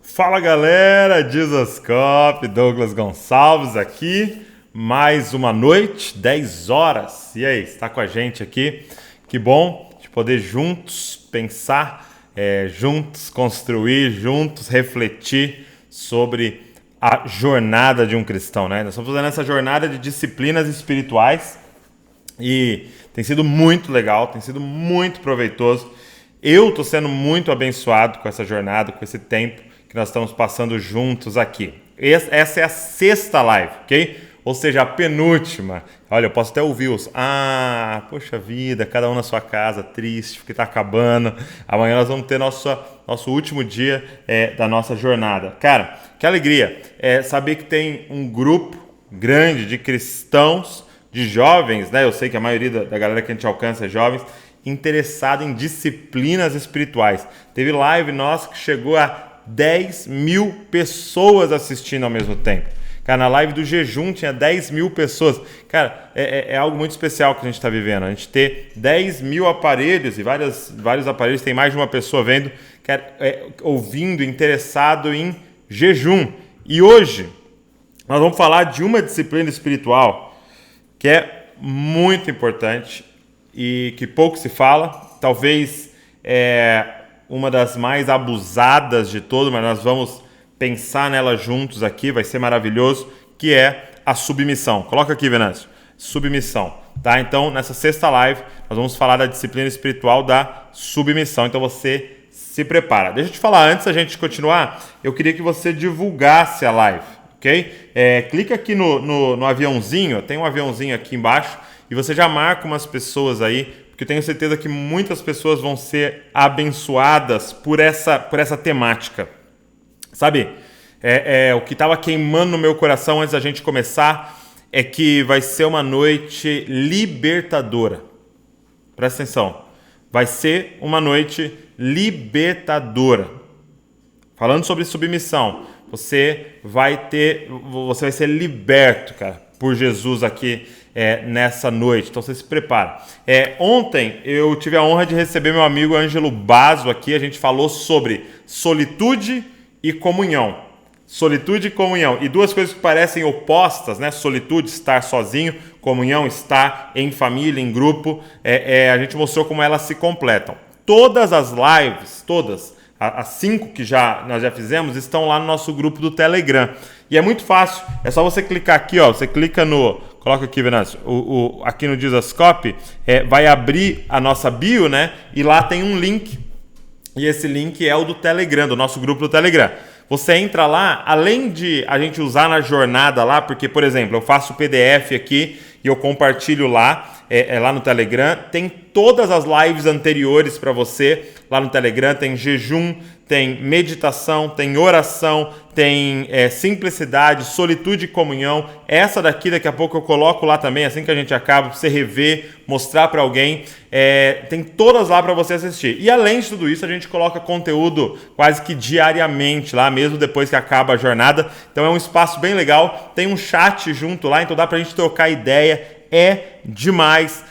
Fala galera, Jesuscope, Douglas Gonçalves aqui, mais uma noite, 10 horas, e aí, está com a gente aqui? Que bom de poder juntos pensar, juntos construir, juntos refletir sobre a jornada de um cristão, né? Nós estamos fazendo essa jornada de disciplinas espirituais e tem sido muito legal, tem sido muito proveitoso. Eu estou sendo muito abençoado com essa jornada, com esse tempo que nós estamos passando juntos aqui. Essa é a sexta live, ok? Ou seja, a penúltima. Olha, eu posso até ouvir os... poxa vida, cada um na sua casa, triste, porque está acabando. Amanhã nós vamos ter nosso último dia da nossa jornada. Cara, que alegria saber que tem um grupo grande de cristãos, de jovens, né? Eu sei que a maioria da galera que a gente alcança é jovens, interessado em disciplinas espirituais. Teve live nossa que chegou a 10 mil pessoas assistindo ao mesmo tempo. Cara, na live do jejum tinha 10 mil pessoas. Cara, é algo muito especial que a gente está vivendo. A gente ter 10 mil aparelhos e vários aparelhos, tem mais de uma pessoa vendo, cara, ouvindo, interessado em jejum. E hoje nós vamos falar de uma disciplina espiritual que é muito importante e que pouco se fala. Talvez uma das mais abusadas de todas, mas nós vamos pensar nela juntos aqui, vai ser maravilhoso, que é a submissão. Coloca aqui, Venâncio. Submissão, tá? Então, nessa sexta live, nós vamos falar da disciplina espiritual da submissão. Então, você se prepara. Deixa eu te falar, antes da gente continuar, eu queria que você divulgasse a live, ok? Clica aqui no aviãozinho, tem um aviãozinho aqui embaixo, e você já marca umas pessoas aí, porque eu tenho certeza que muitas pessoas vão ser abençoadas por essa temática. Sabe, o que estava queimando no meu coração antes da gente começar é que vai ser uma noite libertadora. Presta atenção. Vai ser uma noite libertadora. Falando sobre submissão, você vai ser liberto, cara, por Jesus aqui nessa noite. Então você se prepara. Ontem eu tive a honra de receber meu amigo Ângelo Basso aqui. A gente falou sobre solitude e comunhão. Solitude e comunhão. E duas coisas que parecem opostas, né? Solitude, estar sozinho. Comunhão, estar em família, em grupo. A gente mostrou como elas se completam. Todas as lives, as 5 que nós já fizemos, estão lá no nosso grupo do Telegram. E é muito fácil. É só você clicar aqui, ó. Você clica coloca aqui, Venâncio, aqui no Jesuscope, vai abrir a nossa bio, né? E lá tem um link. E esse link é o do Telegram, do nosso grupo do Telegram. Você entra lá, além de a gente usar na jornada lá, porque, por exemplo, eu faço o PDF aqui e eu compartilho lá, lá no Telegram. Tem todas as lives anteriores para você lá no Telegram. Tem jejum, tem meditação, tem oração, tem simplicidade, solitude e comunhão. Essa daqui a pouco eu coloco lá também, assim que a gente acaba, para você rever, mostrar para alguém. Tem todas lá para você assistir. E além de tudo isso, a gente coloca conteúdo quase que diariamente lá, mesmo depois que acaba a jornada. Então é um espaço bem legal. Tem um chat junto lá, então dá para a gente trocar ideia. É demais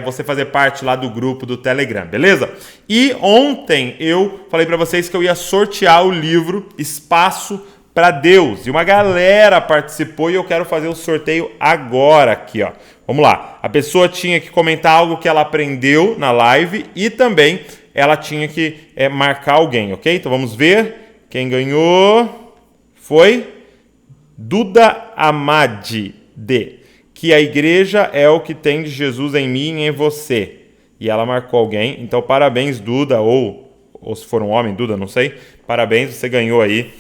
você fazer parte lá do grupo do Telegram, beleza? E ontem eu falei para vocês que eu ia sortear o livro Espaço para Deus. E uma galera participou e eu quero fazer o sorteio agora aqui, ó. Vamos lá. A pessoa tinha que comentar algo que ela aprendeu na live e também ela tinha que marcar alguém, ok? Então vamos ver. Quem ganhou foi Duda Amadi que a igreja é o que tem de Jesus em mim e em você. E ela marcou alguém. Então, parabéns, Duda, ou se for um homem, Duda, não sei. Parabéns, você ganhou aí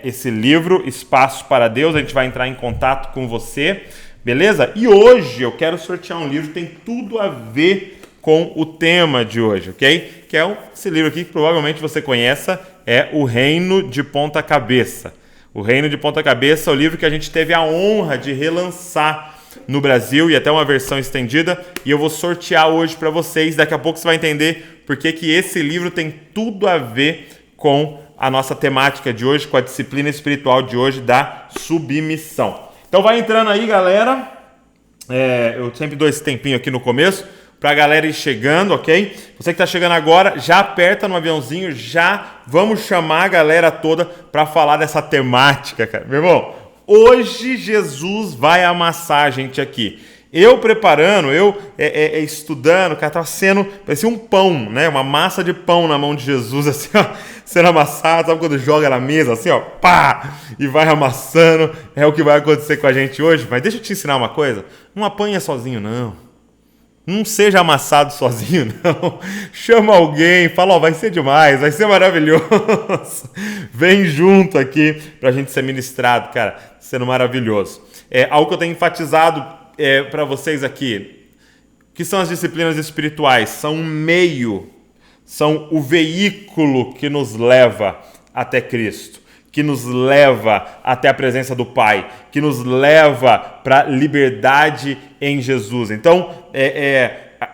esse livro, Espaço para Deus. A gente vai entrar em contato com você, beleza? E hoje eu quero sortear um livro que tem tudo a ver com o tema de hoje, ok? Que é esse livro aqui que provavelmente você conheça, é O Reino de Ponta Cabeça. O Reino de Ponta Cabeça é o livro que a gente teve a honra de relançar no Brasil e até uma versão estendida, e eu vou sortear hoje para vocês. Daqui a pouco você vai entender por que esse livro tem tudo a ver com a nossa temática de hoje, com a disciplina espiritual de hoje da submissão. Então vai entrando aí, galera. Eu sempre dou esse tempinho aqui no começo para a galera ir chegando, ok? Você que está chegando agora, já aperta no aviãozinho, já vamos chamar a galera toda para falar dessa temática, cara. Meu irmão, hoje Jesus vai amassar a gente aqui. Eu preparando, estudando, cara, tava parecia um pão, né? Uma massa de pão na mão de Jesus, assim, ó, sendo amassado. Sabe quando joga na mesa, assim, ó, pá, e vai amassando. É o que vai acontecer com a gente hoje. Mas deixa eu te ensinar uma coisa. Não apanha sozinho, não. Não seja amassado sozinho, não. Chama alguém, fala, ó, vai ser demais, vai ser maravilhoso. Vem junto aqui pra gente ser ministrado, cara, sendo maravilhoso. É algo que eu tenho enfatizado para vocês aqui, que são as disciplinas espirituais, são um meio, são o veículo que nos leva até Cristo, que nos leva até a presença do Pai, que nos leva para a liberdade em Jesus. Então,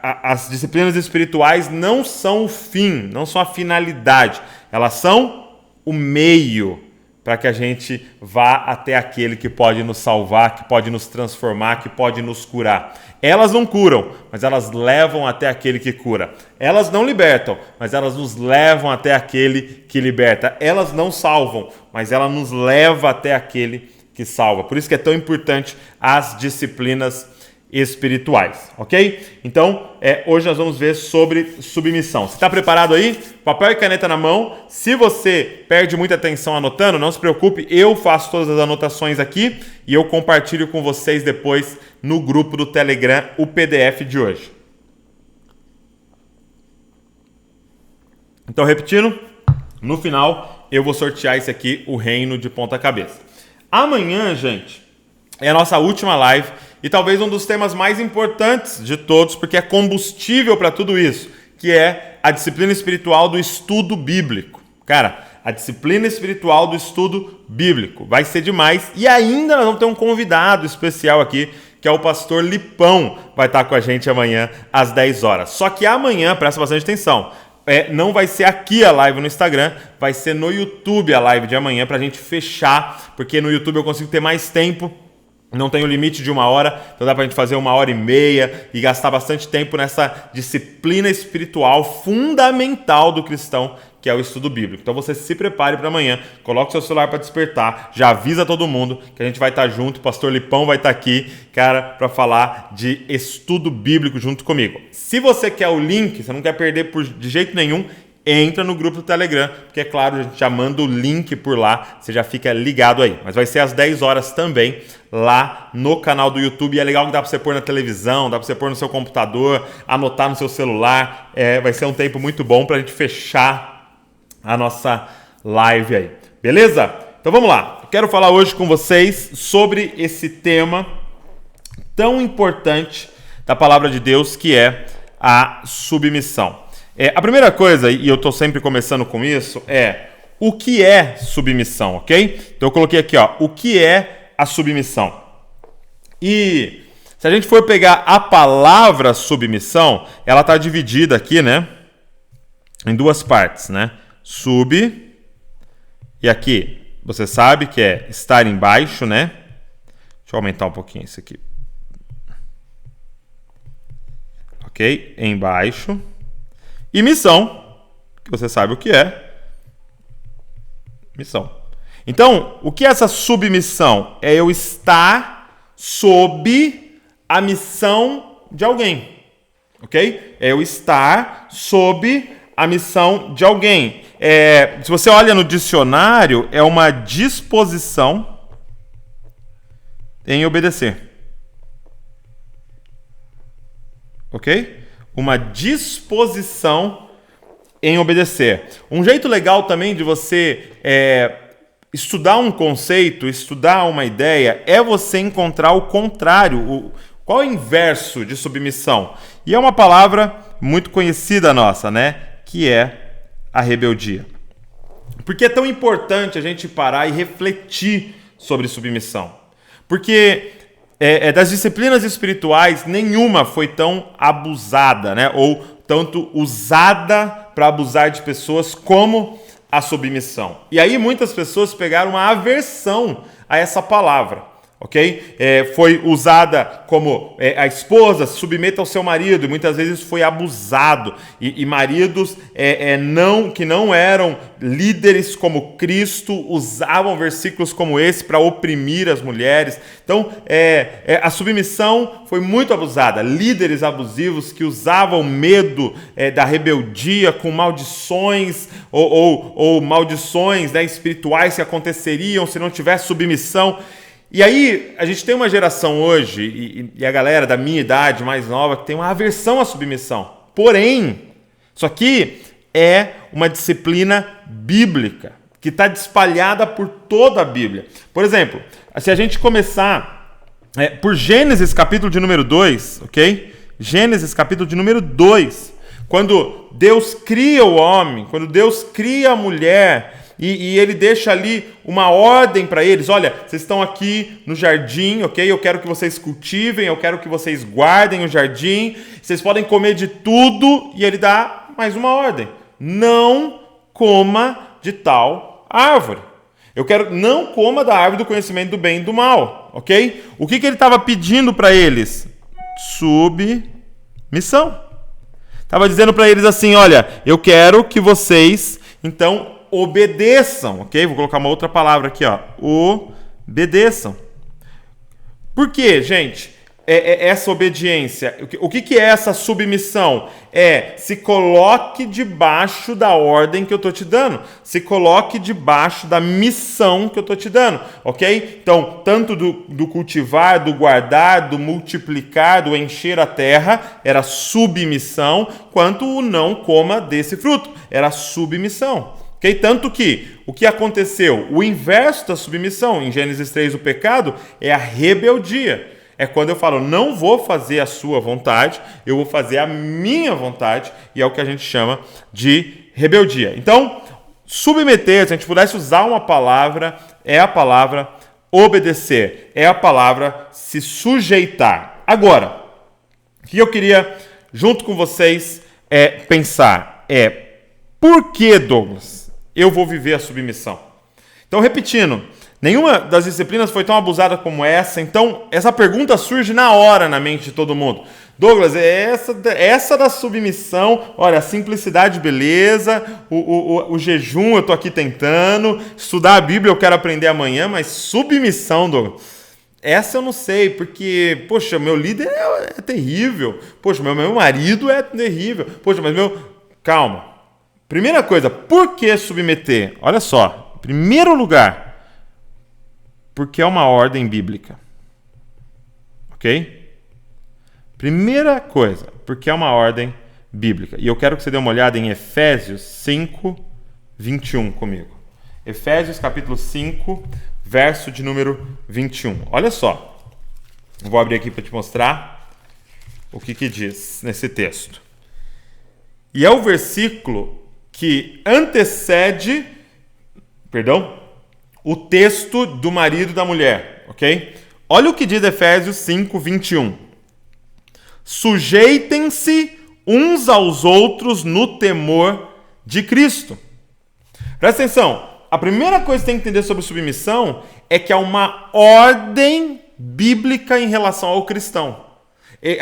as disciplinas espirituais não são o fim, não são a finalidade, elas são o meio para que a gente vá até aquele que pode nos salvar, que pode nos transformar, que pode nos curar. Elas não curam, mas elas levam até aquele que cura. Elas não libertam, mas elas nos levam até aquele que liberta. Elas não salvam, mas ela nos leva até aquele que salva. Por isso que é tão importante as disciplinas espirituais, ok? Então, hoje nós vamos ver sobre submissão. Você está preparado aí? Papel e caneta na mão. Se você perde muita atenção anotando, não se preocupe, eu faço todas as anotações aqui e eu compartilho com vocês depois no grupo do Telegram o PDF de hoje. Então, repetindo, no final eu vou sortear esse aqui, o reino de ponta cabeça. Amanhã, gente, é a nossa última live e talvez um dos temas mais importantes de todos, porque é combustível para tudo isso, que é a disciplina espiritual do estudo bíblico. Cara, a disciplina espiritual do estudo bíblico vai ser demais e ainda nós vamos ter um convidado especial aqui, que é o pastor Lipão, vai estar com a gente amanhã às 10 horas. Só que amanhã, presta bastante atenção, não vai ser aqui a live no Instagram, vai ser no YouTube a live de amanhã para a gente fechar, porque no YouTube eu consigo ter mais tempo. Não tem o limite de 1 hora, então dá pra gente fazer 1h30 e gastar bastante tempo nessa disciplina espiritual fundamental do cristão, que é o estudo bíblico. Então você se prepare para amanhã, coloque seu celular para despertar, já avisa todo mundo que a gente vai estar junto, o pastor Lipão vai estar aqui, cara, para falar de estudo bíblico junto comigo. Se você quer o link, você não quer perder de jeito nenhum, entra no grupo do Telegram, porque é claro, a gente já manda o link por lá, você já fica ligado aí. Mas vai ser às 10 horas também, lá no canal do YouTube. E é legal que dá para você pôr na televisão, dá para você pôr no seu computador, anotar no seu celular. Vai ser um tempo muito bom para a gente fechar a nossa live aí. Beleza? Então vamos lá. Eu quero falar hoje com vocês sobre esse tema tão importante da palavra de Deus, que é a submissão. A primeira coisa, e eu estou sempre começando com isso, é o que é submissão, ok? Então eu coloquei aqui, ó, o que é a submissão. E se a gente for pegar a palavra submissão, ela está dividida aqui, né, em duas partes, né? Sub, e aqui, você sabe que é estar embaixo, né? Deixa eu aumentar um pouquinho isso aqui. Ok? Embaixo. E missão, que você sabe o que é. Missão. Então, o que é essa submissão? É eu estar sob a missão de alguém. Ok? É eu estar sob a missão de alguém. Se você olha no dicionário, é uma disposição em obedecer. Ok? Uma disposição em obedecer. Um jeito legal também de você estudar um conceito, estudar uma ideia, é você encontrar o contrário. Qual é o inverso de submissão? E é uma palavra muito conhecida nossa, né? Que é a rebeldia. Por que é tão importante a gente parar e refletir sobre submissão? Porque das disciplinas espirituais, nenhuma foi tão abusada, né? Ou tanto usada para abusar de pessoas como a submissão. E aí muitas pessoas pegaram uma aversão a essa palavra. ok? Foi usada como a esposa se submeta ao seu marido, e muitas vezes foi abusado. E maridos que não eram líderes como Cristo usavam versículos como esse para oprimir as mulheres. Então, a submissão foi muito abusada. Líderes abusivos que usavam medo da rebeldia com maldições ou maldições, né, espirituais que aconteceriam se não tivesse submissão. E aí, a gente tem uma geração hoje, e a galera da minha idade, mais nova, que tem uma aversão à submissão. Porém, isso aqui é uma disciplina bíblica, que está espalhada por toda a Bíblia. Por exemplo, se a gente começar por Gênesis, capítulo de número 2, ok? Gênesis, capítulo de número 2, quando Deus cria o homem, quando Deus cria a mulher, e ele deixa ali uma ordem para eles. Olha, vocês estão aqui no jardim, ok? Eu quero que vocês cultivem, eu quero que vocês guardem o jardim. Vocês podem comer de tudo. E ele dá mais uma ordem. Não coma de tal árvore. Não coma da árvore do conhecimento do bem e do mal, ok? O que ele estava pedindo para eles? Submissão. Estava dizendo para eles assim, olha, eu quero que vocês, então, obedeçam, ok? Vou colocar uma outra palavra aqui, ó. Obedeçam. Por quê, gente? Essa obediência. O que é essa submissão? Se coloque debaixo da ordem que eu estou te dando. Se coloque debaixo da missão que eu estou te dando, ok? Então, tanto do cultivar, do guardar, do multiplicar, do encher a terra, era submissão, quanto o não coma desse fruto, era submissão. Okay? Tanto que o que aconteceu? O inverso da submissão, em Gênesis 3, o pecado, é a rebeldia. É quando eu falo, não vou fazer a sua vontade, eu vou fazer a minha vontade, e é o que a gente chama de rebeldia. Então, submeter, se a gente pudesse usar uma palavra, é a palavra obedecer, é a palavra se sujeitar. Agora, o que eu queria, junto com vocês, pensar por que, Douglas, eu vou viver a submissão? Então, repetindo, nenhuma das disciplinas foi tão abusada como essa. Então, essa pergunta surge na hora na mente de todo mundo. Douglas, essa da submissão, olha, a simplicidade, beleza, o jejum eu estou aqui tentando, estudar a Bíblia eu quero aprender amanhã, mas submissão, Douglas, essa eu não sei, porque, poxa, meu líder é terrível, poxa, meu marido é terrível, poxa, mas Calma. Primeira coisa, por que submeter? Olha só, em primeiro lugar, porque é uma ordem bíblica. Ok? Primeira coisa, porque é uma ordem bíblica. E eu quero que você dê uma olhada em Efésios 5, 21 comigo. Efésios capítulo 5, verso de número 21. Olha só. Eu vou abrir aqui para te mostrar o que diz nesse texto. E é o versículo que antecede, o texto do marido e da mulher, ok? Olha o que diz Efésios 5, 21. Sujeitem-se uns aos outros no temor de Cristo. Presta atenção, a primeira coisa que você tem que entender sobre submissão é que há uma ordem bíblica em relação ao cristão.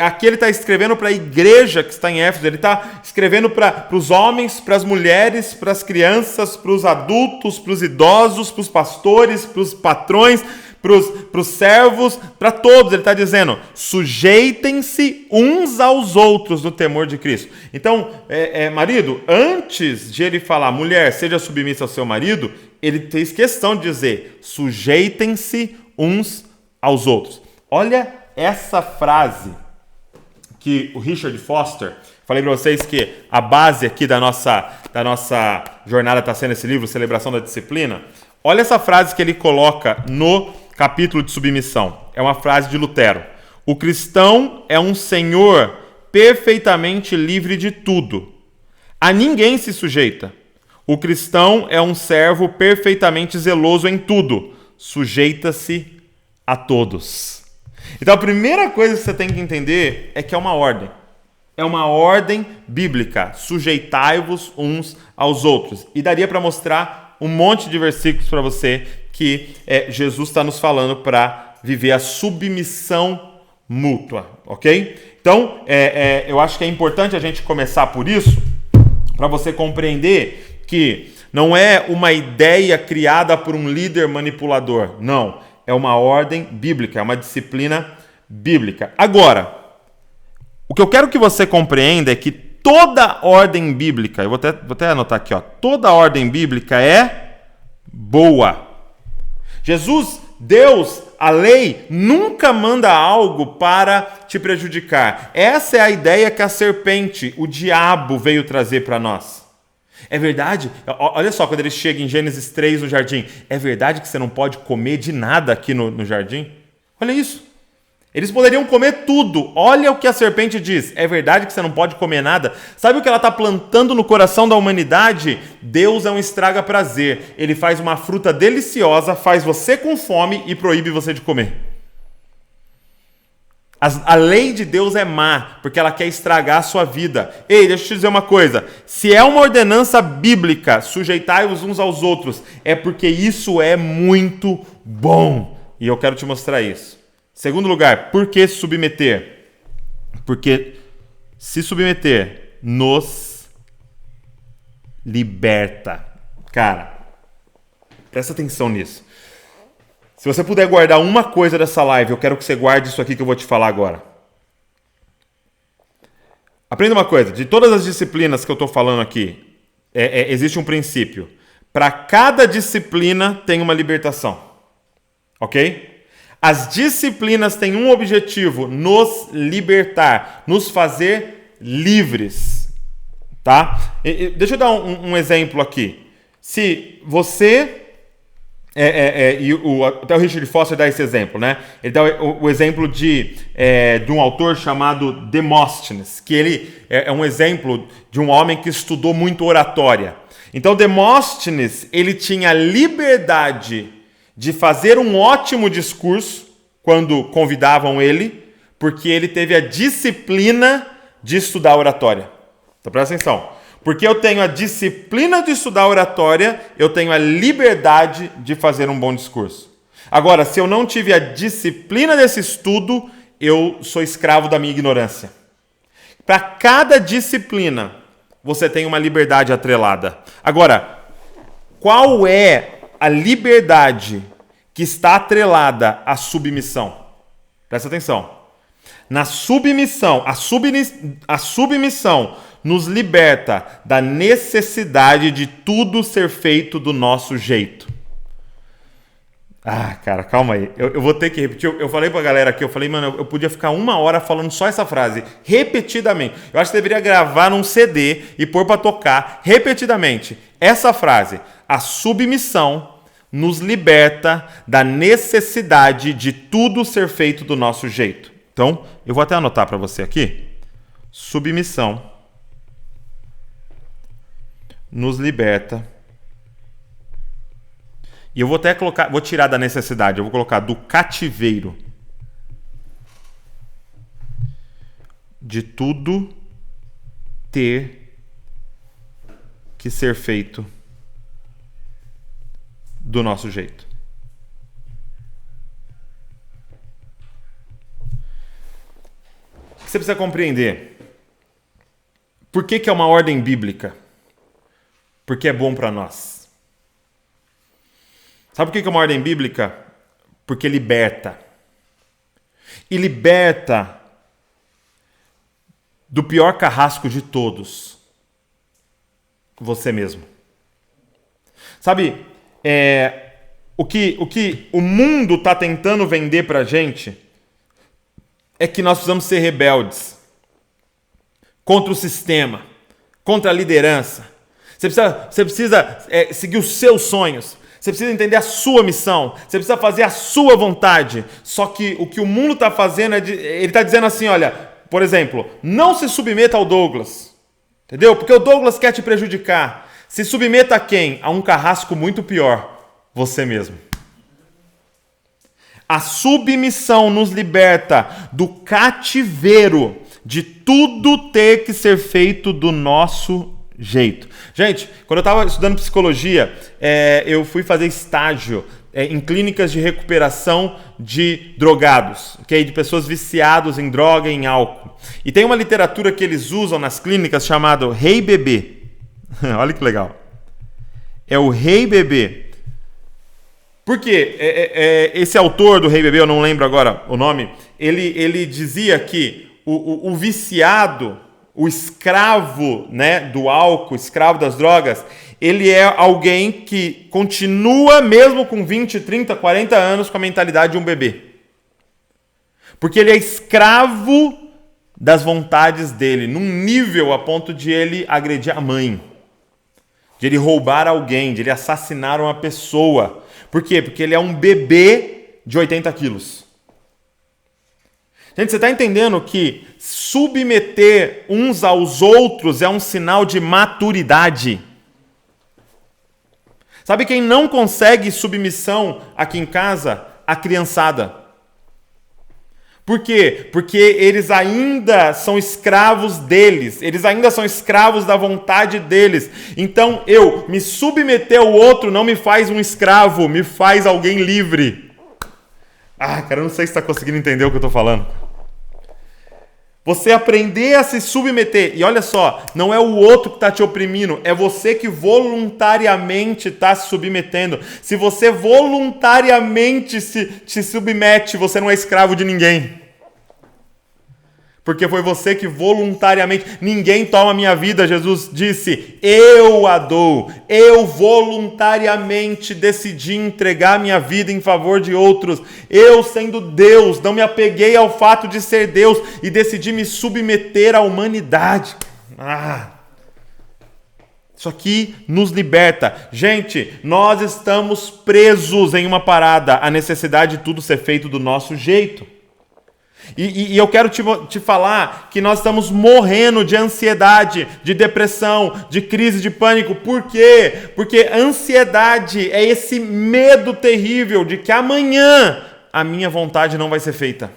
Aqui ele está escrevendo para a igreja que está em Éfeso, ele está escrevendo para os homens, para as mulheres, para as crianças, para os adultos, para os idosos, para os pastores, para os patrões, para os servos, para todos. Ele está dizendo, sujeitem-se uns aos outros no temor de Cristo. Então, marido, antes de ele falar, mulher, seja submissa ao seu marido, ele fez questão de dizer, sujeitem-se uns aos outros. Olha essa frase que o Richard Foster, falei para vocês que a base aqui da nossa jornada está sendo esse livro, Celebração da Disciplina. Olha essa frase que ele coloca no capítulo de submissão. É uma frase de Lutero. O cristão é um senhor perfeitamente livre de tudo. A ninguém se sujeita. O cristão é um servo perfeitamente zeloso em tudo. Sujeita-se a todos. Então a primeira coisa que você tem que entender é que é uma ordem. É uma ordem bíblica. Sujeitai-vos uns aos outros. E daria para mostrar um monte de versículos para você que Jesus está nos falando para viver a submissão mútua, ok? Então, eu acho que é importante a gente começar por isso, para você compreender que não é uma ideia criada por um líder manipulador, não. É uma ordem bíblica, é uma disciplina bíblica. Agora, o que eu quero que você compreenda é que toda ordem bíblica, eu vou até anotar aqui, ó, toda ordem bíblica é boa. Jesus, Deus, a lei, nunca manda algo para te prejudicar. Essa é a ideia que a serpente, o diabo, veio trazer para nós. É verdade? Olha só, quando ele chega em Gênesis 3 no jardim, é verdade que você não pode comer de nada aqui no jardim? Olha isso. Eles poderiam comer tudo. Olha o que a serpente diz. É verdade que você não pode comer nada? Sabe o que ela está plantando no coração da humanidade? Deus é um estraga-prazer. Ele faz uma fruta deliciosa, faz você com fome e proíbe você de comer. A lei de Deus é má, porque ela quer estragar a sua vida. Ei, deixa eu te dizer uma coisa. Se é uma ordenança bíblica, sujeitai-vos uns aos outros, é porque isso é muito bom. E eu quero te mostrar isso. Segundo lugar, por que se submeter? Porque se submeter nos liberta. Cara, presta atenção nisso. Se você puder guardar uma coisa dessa live, eu quero que você guarde isso aqui que eu vou te falar agora. Aprenda uma coisa, de todas as disciplinas que eu estou falando aqui, existe um princípio. Para cada disciplina tem uma libertação. Ok? As disciplinas têm um objetivo, nos libertar, nos fazer livres. Tá? Deixa eu dar um exemplo aqui. Se você... até o Richard Foster dá esse exemplo, né? Ele dá o exemplo de um autor chamado Demóstenes, que ele é um exemplo de um homem que estudou muito oratória. Então, Demóstenes, ele tinha liberdade de fazer um ótimo discurso quando convidavam ele, porque ele teve a disciplina de estudar oratória. Então, presta atenção. Porque eu tenho a disciplina de estudar oratória, eu tenho a liberdade de fazer um bom discurso. Agora, se eu não tive a disciplina desse estudo, eu sou escravo da minha ignorância. Para cada disciplina, você tem uma liberdade atrelada. Agora, qual é a liberdade que está atrelada à submissão? Presta atenção. Na submissão, a submissão nos liberta da necessidade de tudo ser feito do nosso jeito. Ah, cara, calma aí. Eu vou ter que repetir. Eu falei pra galera aqui, eu falei, mano, eu podia ficar 1 hora falando só essa frase, repetidamente. Eu acho que deveria gravar num CD e pôr pra tocar repetidamente. Essa frase, a submissão nos liberta da necessidade de tudo ser feito do nosso jeito. Então, eu vou até anotar pra você aqui. Submissão nos liberta. E eu vou até colocar, vou tirar da necessidade, eu vou colocar do cativeiro de tudo ter que ser feito do nosso jeito. Você precisa compreender por que é uma ordem bíblica. Porque é bom para nós. Sabe por que é uma ordem bíblica? Porque liberta. E liberta do pior carrasco de todos. Você mesmo. Sabe, o que o mundo está tentando vender para a gente é que nós precisamos ser rebeldes. Contra o sistema. Contra a liderança. Você precisa seguir os seus sonhos. Você precisa entender a sua missão. Você precisa fazer a sua vontade. Só que o que o mundo está fazendo ele está dizendo assim, olha, por exemplo, não se submeta ao Douglas. Entendeu? Porque o Douglas quer te prejudicar. Se submeta a quem? A um carrasco muito pior. Você mesmo. A submissão nos liberta do cativeiro de tudo ter que ser feito do nosso jeito. Gente, quando eu estava estudando psicologia, eu fui fazer estágio em clínicas de recuperação de drogados, okay? De pessoas viciadas em droga e em álcool. E tem uma literatura que eles usam nas clínicas chamada Rei Bebê. Olha que legal. É o Rei Bebê. Por quê? Esse autor do Rei Bebê, eu não lembro agora o nome, ele dizia que o viciado, o escravo, né, do álcool, escravo das drogas, ele é alguém que continua mesmo com 20, 30, 40 anos com a mentalidade de um bebê. Porque ele é escravo das vontades dele, num nível a ponto de ele agredir a mãe, de ele roubar alguém, de ele assassinar uma pessoa. Por quê? Porque ele é um bebê de 80 quilos. Gente, você está entendendo que submeter uns aos outros é um sinal de maturidade? Sabe quem não consegue submissão aqui em casa? A criançada. Por quê? Porque eles ainda são escravos deles. Eles ainda são escravos da vontade deles. Então, eu me submeter ao outro não me faz um escravo, me faz alguém livre. Cara, eu não sei se você está conseguindo entender o que eu estou falando. Você aprender a se submeter. E olha só, não é o outro que está te oprimindo, é você que voluntariamente está se submetendo. Se você voluntariamente se submete, você não é escravo de ninguém. Porque foi você que voluntariamente... Ninguém toma minha vida, Jesus disse. Eu a dou. Eu voluntariamente decidi entregar minha vida em favor de outros. Eu, sendo Deus, não me apeguei ao fato de ser Deus e decidi me submeter à humanidade. Isso aqui nos liberta. Gente, nós estamos presos em uma parada. A necessidade de tudo ser feito do nosso jeito. E eu quero te falar que nós estamos morrendo de ansiedade, de depressão, de crise de pânico. Por quê? Porque ansiedade é esse medo terrível de que amanhã a minha vontade não vai ser feita.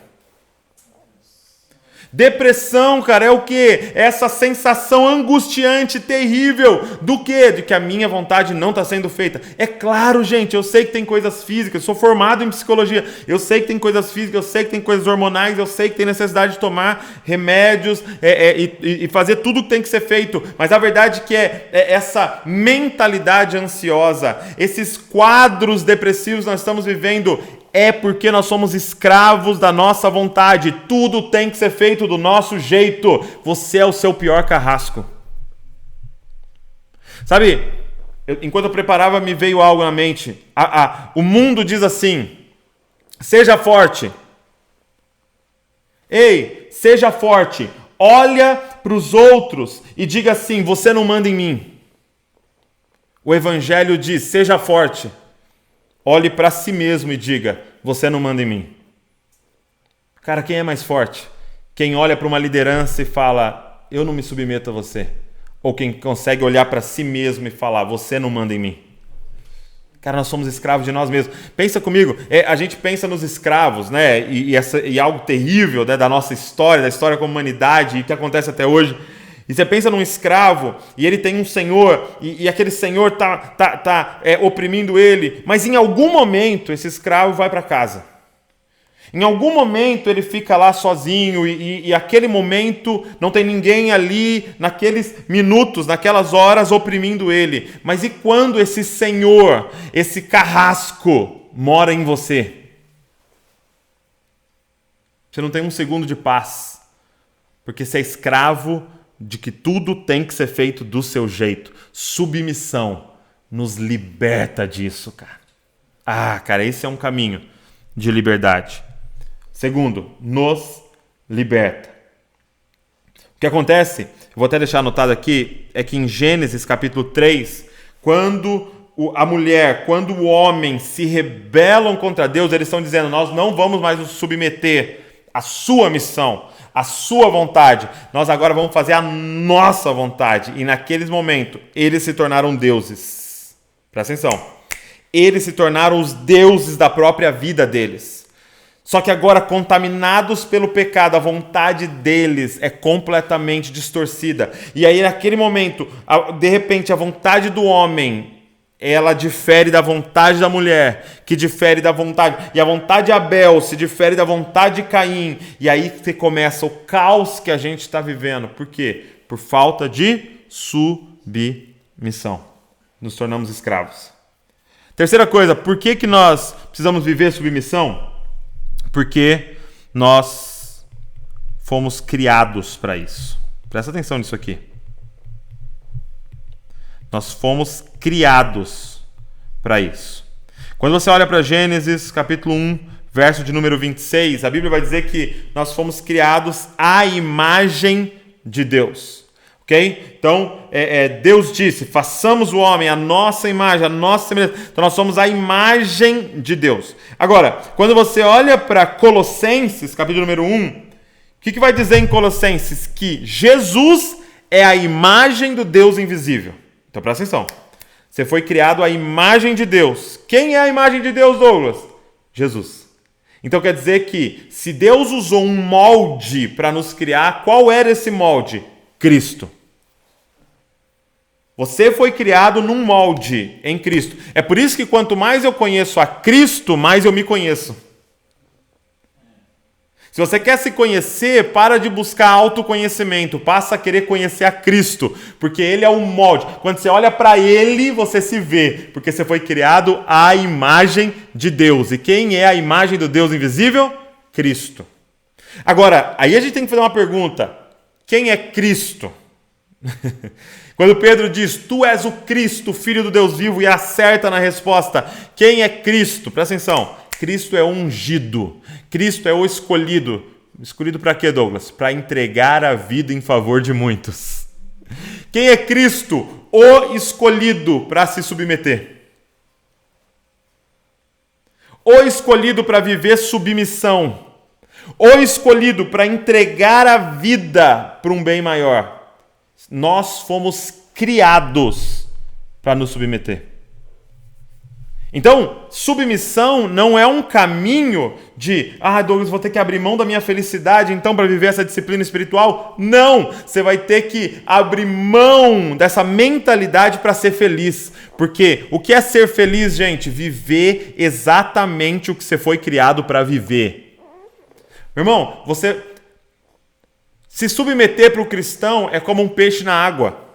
Depressão, cara, é o quê? É essa sensação angustiante, terrível, do quê? De que a minha vontade não está sendo feita. É claro, gente, eu sei que tem coisas físicas, eu sou formado em psicologia, eu sei que tem coisas físicas, eu sei que tem coisas hormonais, eu sei que tem necessidade de tomar remédios e fazer tudo o que tem que ser feito, mas a verdade é que é essa mentalidade ansiosa, esses quadros depressivos que nós estamos vivendo, é porque nós somos escravos da nossa vontade. Tudo tem que ser feito do nosso jeito. Você é o seu pior carrasco. Sabe, enquanto eu preparava, me veio algo na mente. O mundo diz assim: seja forte. Ei, seja forte. Olha para os outros e diga assim: você não manda em mim. O Evangelho diz: seja forte. Olhe para si mesmo e diga: você não manda em mim. Cara, quem é mais forte? Quem olha para uma liderança e fala: eu não me submeto a você. Ou quem consegue olhar para si mesmo e falar: você não manda em mim. Cara, nós somos escravos de nós mesmos. Pensa comigo, a gente pensa nos escravos, né? E algo terrível, né, da nossa história, da história com a humanidade, e que acontece até hoje. E você pensa num escravo, e ele tem um senhor, e aquele senhor tá oprimindo ele, mas em algum momento esse escravo vai para casa. Em algum momento ele fica lá sozinho, e aquele momento não tem ninguém ali, naqueles minutos, naquelas horas, oprimindo ele. Mas e quando esse senhor, esse carrasco, mora em você? Você não tem um segundo de paz, porque você é escravo de que tudo tem que ser feito do seu jeito. Submissão nos liberta disso, cara. Cara, esse é um caminho de liberdade. Segundo, nos liberta. O que acontece, vou até deixar anotado aqui, é que em Gênesis capítulo 3, quando a mulher, quando o homem se rebelam contra Deus, eles estão dizendo: nós não vamos mais nos submeter à sua missão, a sua vontade, nós agora vamos fazer a nossa vontade. E naqueles momentos, eles se tornaram deuses. Presta atenção. Eles se tornaram os deuses da própria vida deles. Só que agora, contaminados pelo pecado, a vontade deles é completamente distorcida. E aí, naquele momento, de repente, a vontade do homem ela difere da vontade da mulher, que difere da vontade, e a vontade de Abel se difere da vontade de Caim, e aí que começa o caos que a gente está vivendo. Por quê? Por falta de submissão. Nos tornamos escravos. Terceira coisa, por que nós precisamos viver submissão? Porque nós fomos criados para isso. Presta atenção nisso aqui. Nós fomos criados para isso. Quando você olha para Gênesis, capítulo 1, verso de número 26, a Bíblia vai dizer que nós fomos criados à imagem de Deus. Ok? Então, Deus disse, façamos o homem à nossa imagem, à nossa semelhança. Então, nós somos a imagem de Deus. Agora, quando você olha para Colossenses, capítulo número 1, o que vai dizer em Colossenses? Que Jesus é a imagem do Deus invisível. Então presta atenção. Você foi criado à imagem de Deus. Quem é a imagem de Deus, Douglas? Jesus. Então quer dizer que se Deus usou um molde para nos criar, qual era esse molde? Cristo. Você foi criado num molde em Cristo. É por isso que quanto mais eu conheço a Cristo, mais eu me conheço. Se você quer se conhecer, para de buscar autoconhecimento, passa a querer conhecer a Cristo, porque Ele é o molde. Quando você olha para Ele, você se vê, porque você foi criado à imagem de Deus. E quem é a imagem do Deus invisível? Cristo. Agora, aí a gente tem que fazer uma pergunta. Quem é Cristo? Quando Pedro diz, tu és o Cristo, Filho do Deus vivo, e acerta na resposta, quem é Cristo? Presta atenção. Cristo é ungido. Cristo é o escolhido. Escolhido para quê, Douglas? Para entregar a vida em favor de muitos. Quem é Cristo? O escolhido para se submeter. O escolhido para viver submissão. O escolhido para entregar a vida para um bem maior. Nós fomos criados para nos submeter. Então, submissão não é um caminho de, Douglas, vou ter que abrir mão da minha felicidade então para viver essa disciplina espiritual. Não! Você vai ter que abrir mão dessa mentalidade para ser feliz. Porque o que é ser feliz, gente? Viver exatamente o que você foi criado para viver. Meu irmão, você se submeter para o cristão é como um peixe na água.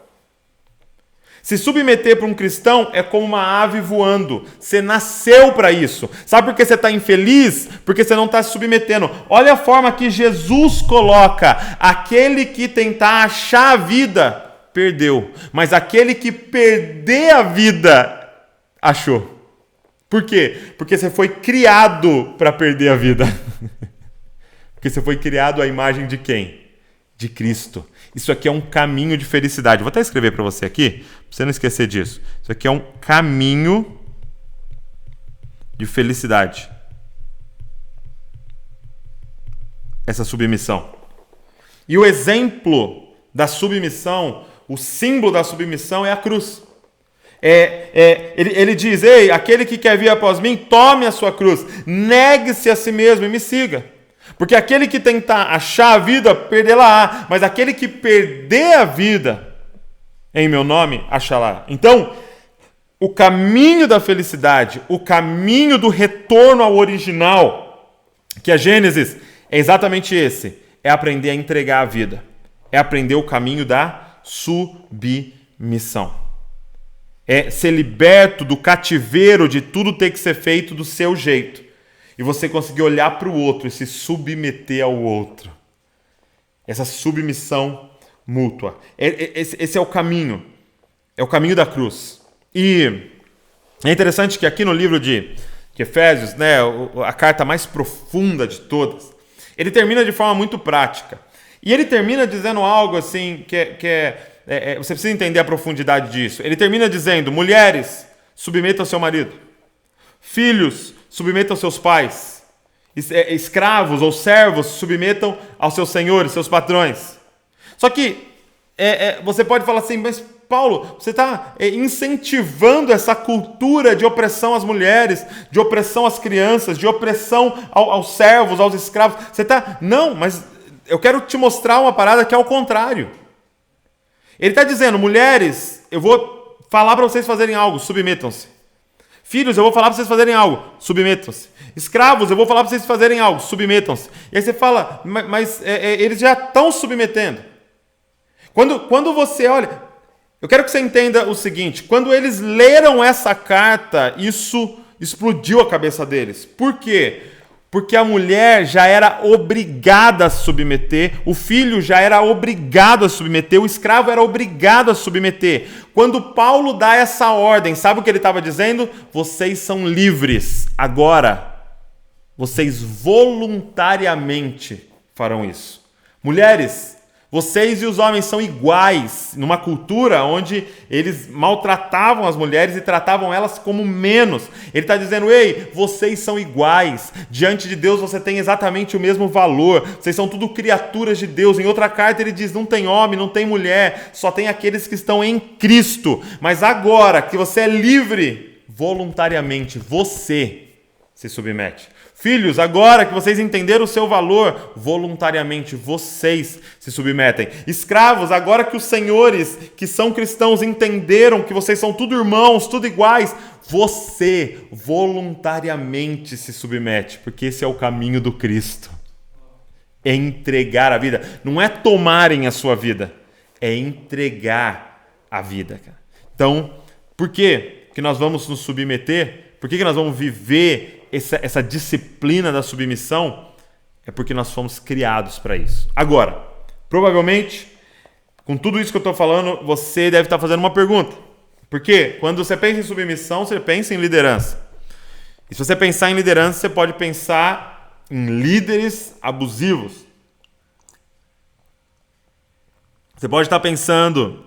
Se submeter para um cristão é como uma ave voando. Você nasceu para isso. Sabe por que você está infeliz? Porque você não está se submetendo. Olha a forma que Jesus coloca. Aquele que tentar achar a vida, perdeu. Mas aquele que perder a vida, achou. Por quê? Porque você foi criado para perder a vida. Porque você foi criado à imagem de quem? De Cristo. Isso aqui é um caminho de felicidade. Vou até escrever para você aqui, para você não esquecer disso. Isso aqui é um caminho de felicidade. Essa submissão. E o exemplo da submissão, o símbolo da submissão é a cruz. Ele diz, ei, aquele que quer vir após mim, tome a sua cruz, negue-se a si mesmo e me siga. Porque aquele que tentar achar a vida, perdê-la-á. Mas aquele que perder a vida, em meu nome, achará. Então, o caminho da felicidade, o caminho do retorno ao original, que é Gênesis, é exatamente esse. É aprender a entregar a vida. É aprender o caminho da submissão. É ser liberto do cativeiro de tudo ter que ser feito do seu jeito. E você conseguir olhar para o outro e se submeter ao outro. Essa submissão mútua. Esse é o caminho. É o caminho da cruz. E é interessante que aqui no livro de Efésios, né, a carta mais profunda de todas, ele termina de forma muito prática. E ele termina dizendo algo assim, você precisa entender a profundidade disso. Ele termina dizendo, mulheres, submetam ao seu marido. Filhos, submetam aos seus pais. Escravos ou servos, submetam aos seus senhores, seus patrões. Só que você pode falar assim, mas Paulo, você está incentivando essa cultura de opressão às mulheres, de opressão às crianças, de opressão aos servos, aos escravos. Você está... Não, mas eu quero te mostrar uma parada que é ao contrário. Ele está dizendo, mulheres, eu vou falar para vocês fazerem algo, submetam-se. Filhos, eu vou falar para vocês fazerem algo, submetam-se. Escravos, eu vou falar para vocês fazerem algo, submetam-se. E aí você fala, mas eles já estão submetendo. Quando você olha, eu quero que você entenda o seguinte, quando eles leram essa carta, isso explodiu a cabeça deles. Por quê? Porque a mulher já era obrigada a submeter, o filho já era obrigado a submeter, o escravo era obrigado a submeter. Quando Paulo dá essa ordem, sabe o que ele estava dizendo? Vocês são livres. Agora, vocês voluntariamente farão isso. Mulheres, vocês e os homens são iguais numa cultura onde eles maltratavam as mulheres e tratavam elas como menos. Ele está dizendo, ei, vocês são iguais. Diante de Deus você tem exatamente o mesmo valor. Vocês são tudo criaturas de Deus. Em outra carta ele diz, não tem homem, não tem mulher, só tem aqueles que estão em Cristo. Mas agora que você é livre, voluntariamente você se submete. Filhos, agora que vocês entenderam o seu valor, voluntariamente vocês se submetem. Escravos, agora que os senhores que são cristãos entenderam que vocês são tudo irmãos, tudo iguais, você voluntariamente se submete, porque esse é o caminho do Cristo. É entregar a vida. Não é tomarem a sua vida, é entregar a vida. Então, por que nós vamos nos submeter? Por que nós vamos viver essa disciplina da submissão? É porque nós fomos criados para isso. Agora, provavelmente, com tudo isso que eu estou falando, você deve estar fazendo uma pergunta. Porque quando você pensa em submissão, você pensa em liderança. E se você pensar em liderança, você pode pensar em líderes abusivos. Você pode estar pensando,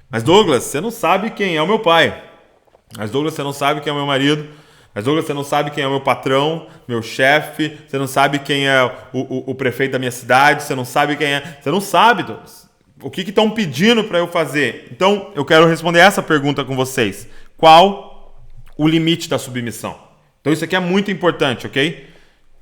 mas Douglas, você não sabe quem é o meu pai. Mas Douglas, você não sabe quem é o meu marido. Mas Douglas, você não sabe quem é o meu patrão, meu chefe. Você não sabe quem é o prefeito da minha cidade. Você não sabe quem é. Você não sabe, Douglas. O que estão pedindo para eu fazer? Então, eu quero responder essa pergunta com vocês. Qual o limite da submissão? Então, isso aqui é muito importante, ok?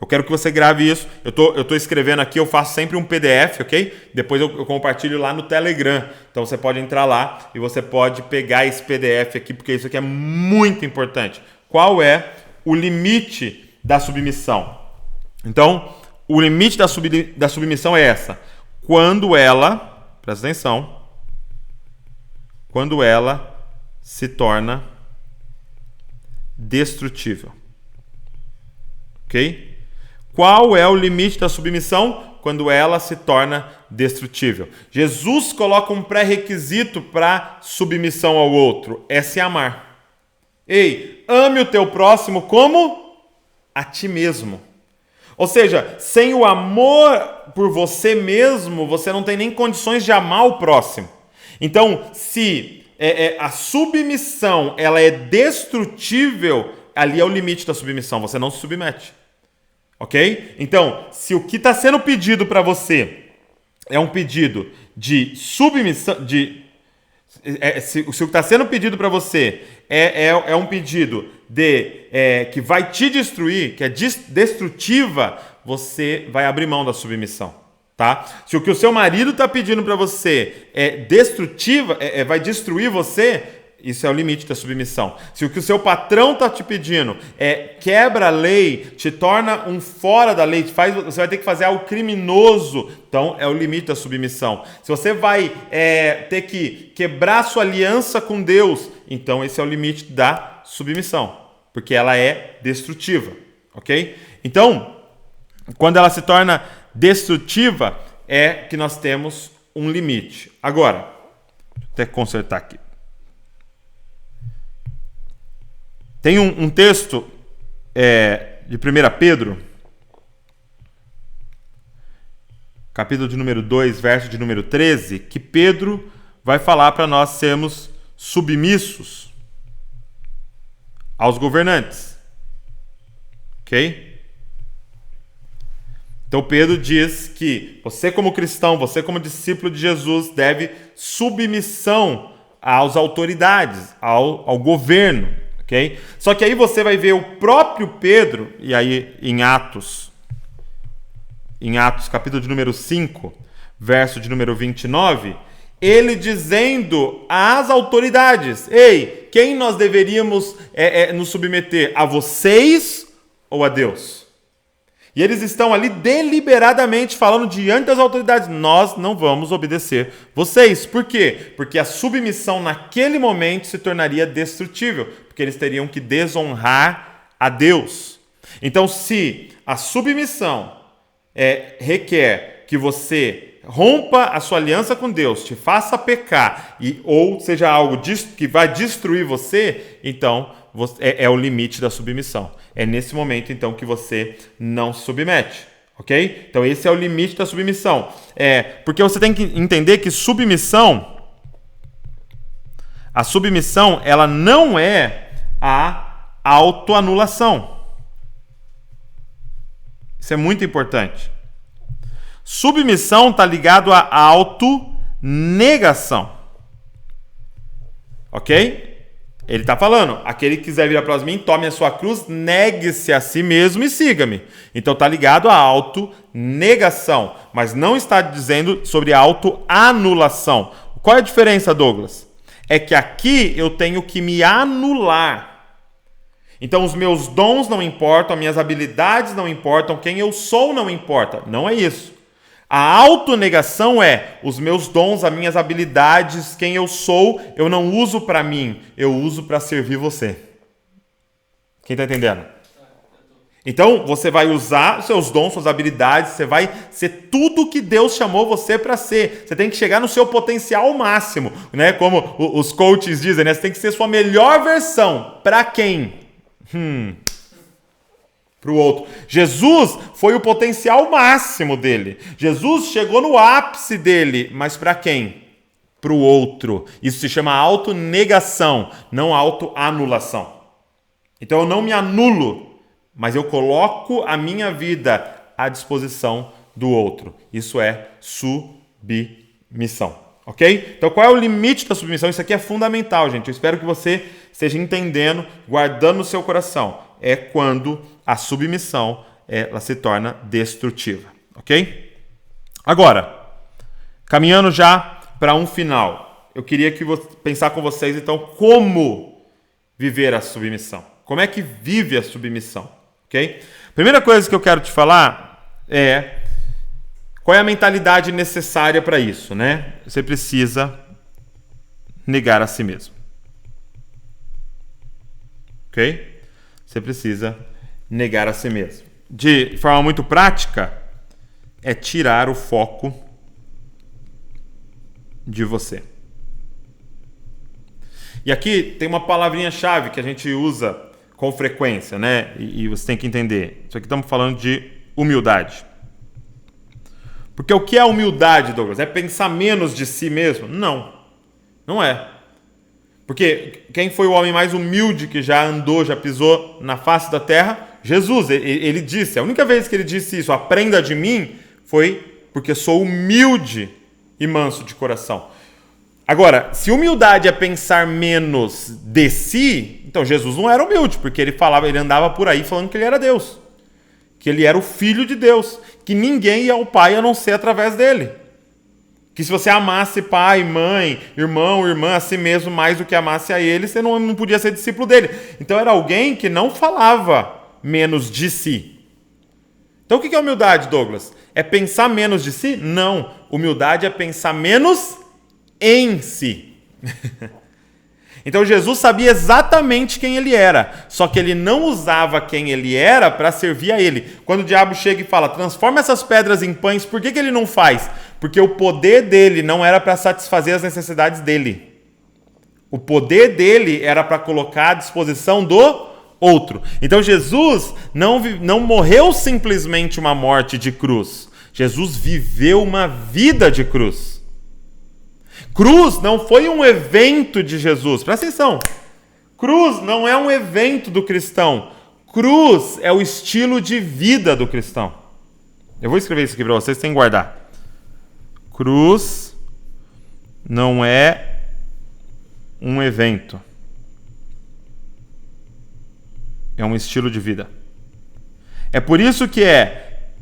Eu quero que você grave isso. Eu tô escrevendo aqui, eu faço sempre um PDF, ok? Depois eu compartilho lá no Telegram. Então você pode entrar lá e você pode pegar esse PDF aqui, porque isso aqui é muito importante. Qual é o limite da submissão? Então, o limite da submissão é essa. Quando ela, presta atenção, quando ela se torna destrutível. Ok? Qual é o limite da submissão? Quando ela se torna destrutível. Jesus coloca um pré-requisito para submissão ao outro. É se amar. Ei, ame o teu próximo como a ti mesmo. Ou seja, sem o amor por você mesmo, você não tem nem condições de amar o próximo. Então, se a submissão ela é destrutível, ali é o limite da submissão. Você não se submete. Ok? Então, se o que está sendo pedido para você é um pedido de submissão, se o que está sendo pedido para você é um pedido que vai te destruir, que é destrutiva, você vai abrir mão da submissão. Tá? Se o que o seu marido está pedindo para você é destrutiva, vai destruir você, isso é o limite da submissão. Se o que o seu patrão está te pedindo quebra a lei, te torna um fora da lei, você vai ter que fazer algo criminoso, então é o limite da submissão. Se você vai ter que quebrar sua aliança com Deus, então esse é o limite da submissão, porque ela é destrutiva, ok? Então, quando ela se torna destrutiva, é que nós temos um limite. Agora, vou até consertar aqui. Tem um texto de 1 Pedro, capítulo de número 2, verso de número 13, que Pedro vai falar para nós sermos submissos aos governantes. Ok? Então Pedro diz que você como cristão, você como discípulo de Jesus, deve submissão às autoridades, ao governo. Okay? Só que aí você vai ver o próprio Pedro, e aí em Atos capítulo de número 5, verso de número 29, Ele dizendo às autoridades: ei, quem nós deveríamos nos submeter? A vocês ou a Deus? E eles estão ali deliberadamente falando diante das autoridades: nós não vamos obedecer vocês. Por quê? Porque a submissão naquele momento se tornaria destrutível, porque eles teriam que desonrar a Deus. Então, se a submissão requer que você rompa a sua aliança com Deus, te faça pecar, ou seja algo que vai destruir você, então é o limite da submissão. É nesse momento, então, que você não se submete. Ok? Então, esse é o limite da submissão. Porque você tem que entender que a submissão, ela não é a autoanulação. Isso é muito importante. Submissão está ligado à autonegação. Ok? Ele está falando: aquele que quiser vir após mim, tome a sua cruz, negue-se a si mesmo e siga-me. Então está ligado à autonegação, mas não está dizendo sobre a autoanulação. Qual é a diferença, Douglas? É que aqui eu tenho que me anular. Então os meus dons não importam, as minhas habilidades não importam, quem eu sou não importa. Não é isso. A autonegação é: os meus dons, as minhas habilidades, quem eu sou, eu não uso para mim, eu uso para servir você. Quem está entendendo? Então, você vai usar seus dons, suas habilidades, você vai ser tudo que Deus chamou você para ser. Você tem que chegar no seu potencial máximo, né? Como os coaches dizem, né? Você tem que ser sua melhor versão. Para quem? Para o outro. Jesus foi o potencial máximo dele. Jesus chegou no ápice dele, mas para quem? Para o outro. Isso se chama autonegação, não autoanulação. Então eu não me anulo, mas eu coloco a minha vida à disposição do outro. Isso é submissão. Ok? Então qual é o limite da submissão? Isso aqui é fundamental, gente. Eu espero que você esteja entendendo, guardando no seu coração. É quando a submissão ela se torna destrutiva. Ok? Agora, caminhando já para um final, eu queria pensar com vocês, então, como viver a submissão. Como é que vive a submissão? Ok? Primeira coisa que eu quero te falar é qual é a mentalidade necessária para isso, né? Você precisa negar a si mesmo. Ok? Você precisa negar a si mesmo. De forma muito prática, é tirar o foco de você. E aqui tem uma palavrinha-chave que a gente usa com frequência, né? E você tem que entender. Isso aqui estamos falando de humildade. Porque o que é humildade, Douglas? É pensar menos de si mesmo? Não. Não é. Porque quem foi o homem mais humilde que já andou, já pisou na face da terra? Jesus. Ele disse, a única vez que ele disse isso, aprenda de mim, foi porque sou humilde e manso de coração. Agora, se humildade é pensar menos de si, então Jesus não era humilde, porque ele andava por aí falando que ele era Deus, que ele era o Filho de Deus, que ninguém ia ao Pai a não ser através dele. Que se você amasse pai, mãe, irmão, irmã, a si mesmo mais do que amasse a ele, você não podia ser discípulo dele. Então era alguém que não falava menos de si. Então o que é humildade, Douglas? É pensar menos de si? Não. Humildade é pensar menos em si. Então Jesus sabia exatamente quem ele era, só que ele não usava quem ele era para servir a ele. Quando o diabo chega e fala, transforma essas pedras em pães, por que ele não faz? Porque o poder dele não era para satisfazer as necessidades dele. O poder dele era para colocar à disposição do outro. Então Jesus não morreu simplesmente uma morte de cruz. Jesus viveu uma vida de cruz. Cruz não foi um evento de Jesus. Presta atenção. Cruz não é um evento do cristão. Cruz é o estilo de vida do cristão. Eu vou escrever isso aqui para vocês, sem guardar. Cruz não é um evento. É um estilo de vida. É por isso que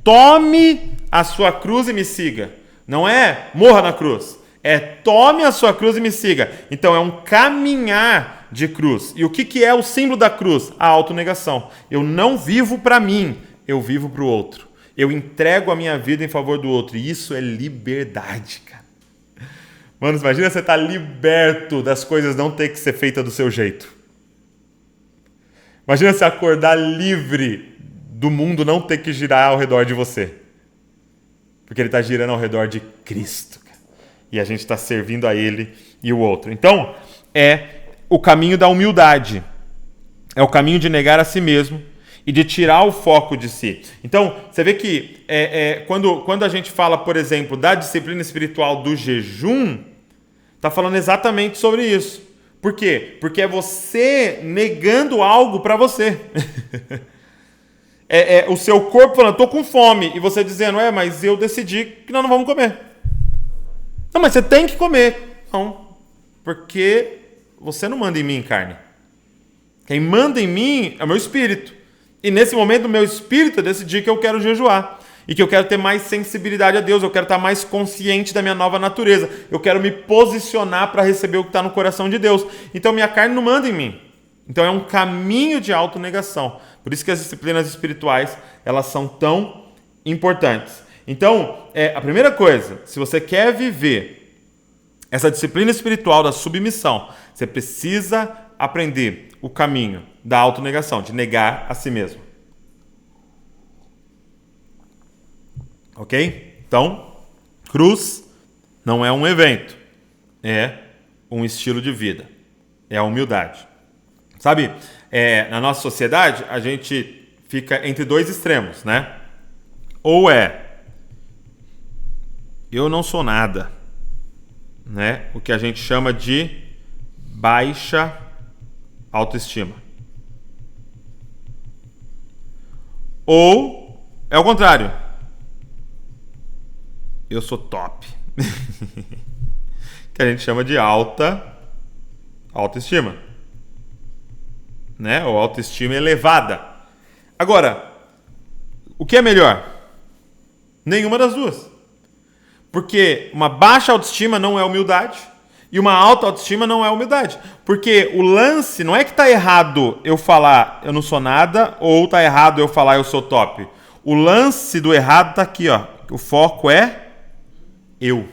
tome a sua cruz e me siga. Não é morra na cruz. É tome a sua cruz e me siga. Então é um caminhar de cruz. E o que é o símbolo da cruz? A autonegação. Eu não vivo para mim, eu vivo para o outro. Eu entrego a minha vida em favor do outro. E isso é liberdade, cara. Mano, imagina você estar liberto das coisas não ter que ser feitas do seu jeito. Imagina você acordar livre do mundo não ter que girar ao redor de você. Porque ele está girando ao redor de Cristo. Cara. E a gente está servindo a ele e o outro. Então, é o caminho da humildade. É o caminho de negar a si mesmo e de tirar o foco de si. Então, você vê que quando a gente fala, por exemplo, da disciplina espiritual do jejum, está falando exatamente sobre isso. Por quê? Porque é você negando algo para você. É o seu corpo falando, estou com fome. E você dizendo, mas eu decidi que nós não vamos comer. Não, mas você tem que comer. Não, porque você não manda em mim carne. Quem manda em mim é o meu espírito. E nesse momento, o meu espírito decidi que eu quero jejuar. E que eu quero ter mais sensibilidade a Deus. Eu quero estar mais consciente da minha nova natureza. Eu quero me posicionar para receber o que está no coração de Deus. Então, minha carne não manda em mim. Então, é um caminho de autonegação. Por isso que as disciplinas espirituais, elas são tão importantes. Então, a primeira coisa, se você quer viver essa disciplina espiritual da submissão, você precisa aprender o caminho da autonegação, de negar a si mesmo. Ok? Então, cruz não é um evento, é um estilo de vida, é a humildade. Sabe, na nossa sociedade, a gente fica entre dois extremos, né? Ou eu não sou nada, né? O que a gente chama de baixa autoestima. Ou é o contrário. Eu sou top. Que a gente chama de alta autoestima. Né? Ou autoestima elevada. Agora, o que é melhor? Nenhuma das duas. Porque uma baixa autoestima não é humildade e uma alta autoestima não é humildade. Porque o lance não é que está errado eu falar eu não sou nada ou está errado eu falar eu sou top. O lance do errado está aqui, ó. O foco é eu.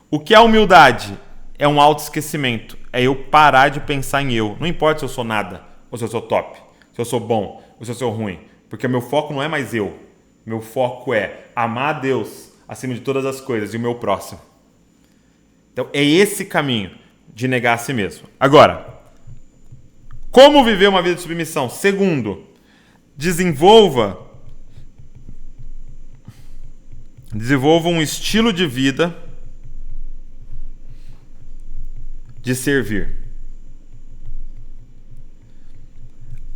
O que é humildade? É um autoesquecimento. É eu parar de pensar em eu. Não importa se eu sou nada, ou se eu sou top, se eu sou bom, ou se eu sou ruim. Porque o meu foco não é mais eu. Meu foco é amar a Deus acima de todas as coisas e o meu próximo. Então, é esse caminho de negar a si mesmo. Agora, como viver uma vida de submissão? Segundo, desenvolva um estilo de vida de servir.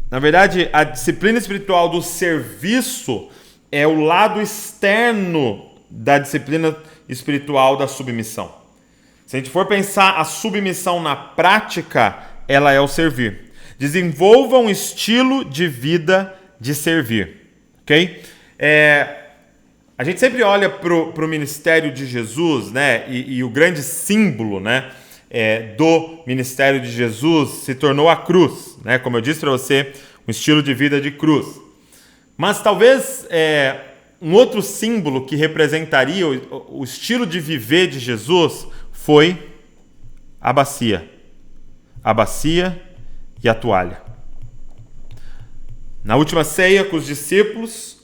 Na verdade, a disciplina espiritual do serviço é o lado externo da disciplina espiritual da submissão. Se a gente for pensar a submissão na prática, ela é o servir. Desenvolva um estilo de vida de servir. Ok? A gente sempre olha para o ministério de Jesus, né? E o grande símbolo, né? Do ministério de Jesus se tornou a cruz, né? Como eu disse para você, um estilo de vida de cruz. Mas talvez um outro símbolo que representaria o estilo de viver de Jesus foi a bacia e a toalha. Na última ceia com os discípulos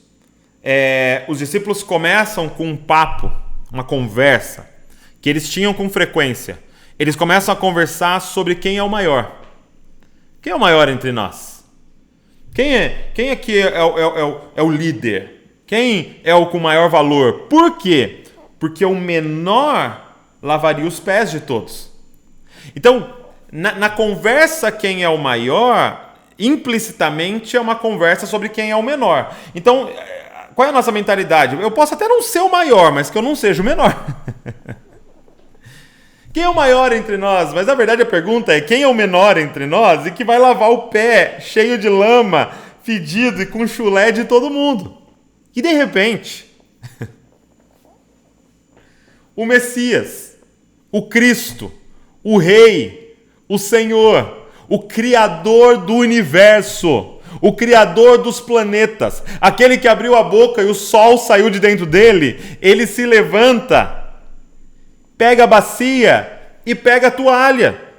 começam com um papo, uma conversa que eles tinham com frequência. Eles começam a conversar sobre quem é o maior. Quem é o maior entre nós? Quem aqui é o líder? Quem é o com maior valor? Por quê? Porque o menor lavaria os pés de todos. Então, na conversa quem é o maior, implicitamente é uma conversa sobre quem é o menor. Então, qual é a nossa mentalidade? Eu posso até não ser o maior, mas que eu não seja o menor. Quem é o maior entre nós? Mas na verdade a pergunta é quem é o menor entre nós e que vai lavar o pé cheio de lama, fedido e com chulé de todo mundo. E de repente, o Messias, o Cristo, o Rei, o Senhor, o Criador do universo, o Criador dos planetas, aquele que abriu a boca e o sol saiu de dentro dele, ele se levanta, pega a bacia e pega a toalha.